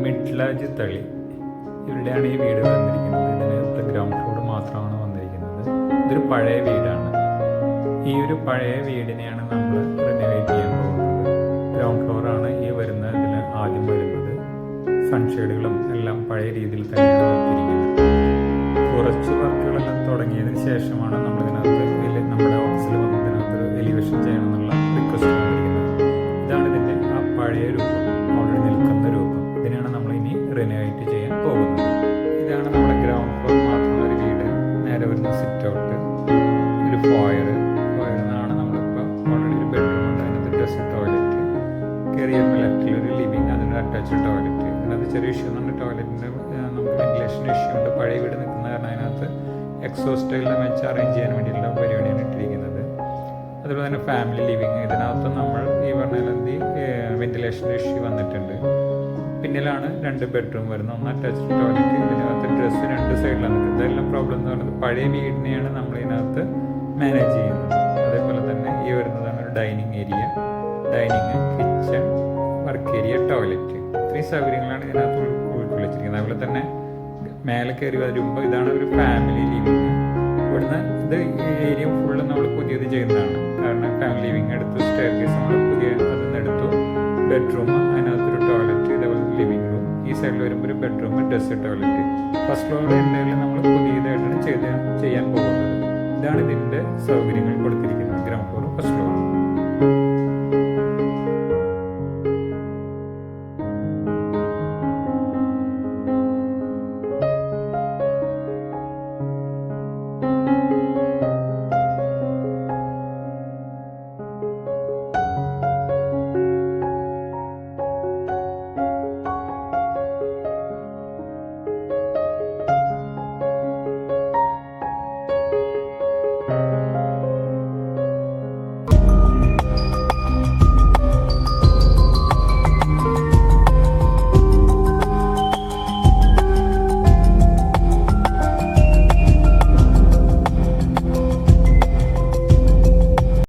മിഡ്ലാജ് തളി ഇവിടെയാണ് ഈ വീട് വന്നിരിക്കുന്നത്. ഇതിനകത്ത് ഗ്രൗണ്ട് ഫ്ലോർ മാത്രമാണ് വന്നിരിക്കുന്നത്. ഇതൊരു പഴയ വീടാണ്. ഈ ഒരു പഴയ വീടിനെയാണ് നമ്മൾ റിനോവേറ്റ് ചെയ്യാൻ പോകുന്നത്. ഗ്രൗണ്ട് ഫ്ലോറാണ് ഈ ഇതിൽ ആദ്യം വരുന്നത്. സൺഷെയ്ഡുകളും എല്ലാം പഴയ രീതിയിൽ തന്നെയാണ് നിർത്തിയിരിക്കുന്നത്. കുറച്ച് വർക്കുകളെല്ലാം തുടങ്ങിയതിന് ശേഷമാണ് നമ്മളിതിനകത്ത് നമ്മുടെ ഓഫീസിൽ വന്ന് ഇതിനകത്ത് എലിവേഷൻ ചെയ്യണമെന്നുള്ള റിക്വസ്റ്റ് വന്നിരിക്കുന്നത്. ഇതാണ് ഇതിൻ്റെ ആ പഴയ രൂപം, ഓൾറെഡി നിൽക്കുന്ന രൂപം. ഇതിനാണ് നമ്മൾ ഇനി റിനോവേറ്റ് ചെയ്യാൻ പോകുന്നത്. ഇതാണ് നമ്മുടെ ഗ്രൗണ്ട് ഫ്ലോർ മാത്രമുള്ള ഒരു വീട്. നേരെ വരുന്ന സിറ്റ് ഔട്ട്, ഒരു ഫോയറിനാണ് നമ്മളിപ്പോൾ ഓൾറെഡി ഒരു ബെഡ്റൂം ഉണ്ട്. അതിനകത്ത് ഡ്രസ് ടോയ്ലറ്റ്, കയറിയപ്പോൾ ലെഫ്റ്റിലൊരു ലിവിങ്, അതിനൊരു അറ്റാച്ച്ഡ് ടോയ്ലറ്റ്. അതിനകത്ത് ചെറിയ ഇഷ്യൂ എന്നുണ്ട്, ടോയ്ലറ്റിൻ്റെ നമുക്ക് വെന്റിലേഷൻ ഇഷ്യൂ ഉണ്ട്. പഴയ വീട് നിൽക്കുന്ന കാരണം അതിനകത്ത് എക്സോസ്റ്റൈലിനെ വെച്ച് അറേഞ്ച് ചെയ്യാൻ വേണ്ടിയിട്ടുള്ള പരിപാടിയാണ് ഇട്ടിരിക്കുന്നത്. അതുപോലെ തന്നെ ഫാമിലി ലിവിങ്. ഇതിനകത്ത് നമ്മൾ ഈ പറഞ്ഞ വെന്റിലേഷൻ ഇഷ്യൂ വന്നിട്ടുണ്ട്. പിന്നിലാണ് 2 ബെഡ്റൂം വരുന്നത്, ഒന്ന് അറ്റാച്ച്ഡ് ടോയ്ലറ്റ്. ഇതിനകത്ത് ഡ്രസ്സ് 2 സൈഡിലാണ് നിൽക്കുന്നത്. ഇതെല്ലാം പ്രോബ്ലം എന്ന് പറയുന്നത് പഴയ വീടിനെയാണ് നമ്മൾ ഇതിനകത്ത് മാനേജ് ചെയ്യുന്നത്. അതേപോലെ തന്നെ ഈ വരുന്നതാണ് ഒരു dining area, kitchen, work area, toilet. ഇത്രയും സൗകര്യങ്ങളാണ് ഇതിനകത്ത് ഉൾക്കൊള്ളിച്ചിരിക്കുന്നത്. അതുപോലെ തന്നെ മേലെ കയറി വരുമ്പോൾ ഇതാണ് ഒരു ഫാമിലി ലിവിങ്. ഇവിടുന്ന് ഇത് ഈ ഏരിയ ഫുള്ള് നമ്മൾ പുതിയത് ചെയ്യുന്നതാണ്. കാരണം ഫാമിലി ലിവിങ് എടുത്തു, സ്റ്റെയർ കേസ് നമ്മൾ പുതിയ അതിൽ എടുത്തു, ബെഡ്റൂം, അതിനകത്തൊരു ടോയ്ലറ്റ്, ഇതേപോലെ ലിവിങ് റൂം. ഈ സൈഡിൽ വരുമ്പോൾ ഒരു ബെഡ്റൂം, ഡ്രസ് ടോയ്ലറ്റ്. ഫസ്റ്റ് ഫ്ലോറിൽ എന്തെങ്കിലും നമ്മൾ പുതിയതായിട്ടാണ് ചെയ്യാൻ പോകുന്നത്. ഇതാണ് ഇതിൻ്റെ സൗകര്യങ്ങൾ കൊടുത്തിരിക്കുന്നത് ഗ്രൗണ്ട് ഫ്ലോറും ഫസ്റ്റ് ഫ്ലോറും.